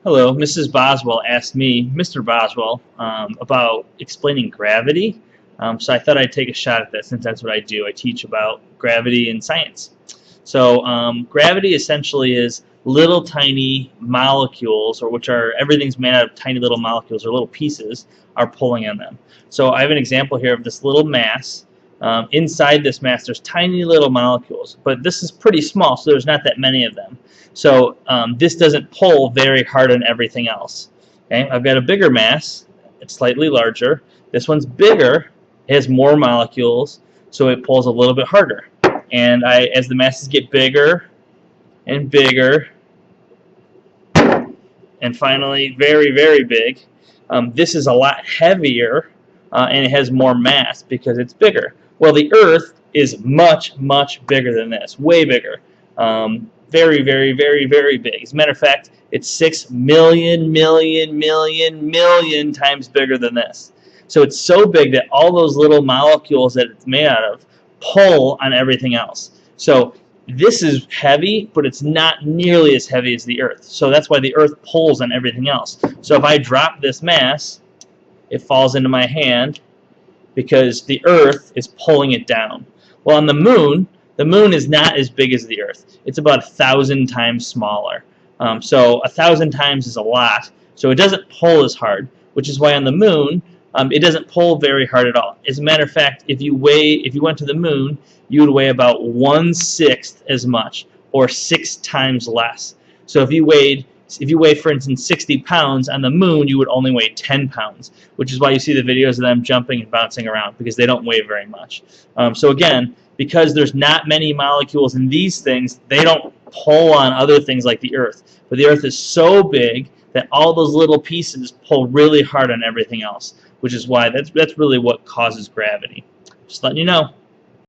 Hello, Mrs. Boswell asked me, Mr. Boswell, about explaining gravity. So I thought I'd take a shot at that since that's what I do. I teach about gravity in science. So gravity essentially is little tiny molecules, or which are everything's made out of tiny little molecules or little pieces, are pulling on them. So I have an example here of this little mass. Inside this mass, there's tiny little molecules, but this is pretty small, so there's not that many of them. So this doesn't pull very hard on everything else. Okay, I've got a bigger mass. It's slightly larger. This one's bigger. It has more molecules, so it pulls a little bit harder. And as the masses get bigger and bigger, and finally very, very big, this is a lot heavier, and it has more mass because it's bigger. Well, the Earth is much, much bigger than this, way bigger. Very, very, very, very big. As a matter of fact, it's 6 million, million, million, million times bigger than this. So it's so big that all those little molecules that it's made out of pull on everything else. So this is heavy, but it's not nearly as heavy as the Earth. So that's why the Earth pulls on everything else. So if I drop this mass, it falls into my hand because the Earth is pulling it down. Well, on the moon is not as big as the Earth. It's about 1,000 times smaller. So 1,000 times is a lot. So it doesn't pull as hard, which is why on the moon, it doesn't pull very hard at all. As a matter of fact, if you went to the moon, you would weigh about 1/6 as much, or 6 times less. So if you weigh, for instance, 60 pounds on the moon, you would only weigh 10 pounds, which is why you see the videos of them jumping and bouncing around, because they don't weigh very much. So again, because there's not many molecules in these things, they don't pull on other things like the Earth. But the Earth is so big that all those little pieces pull really hard on everything else, which is why that's really what causes gravity. Just letting you know.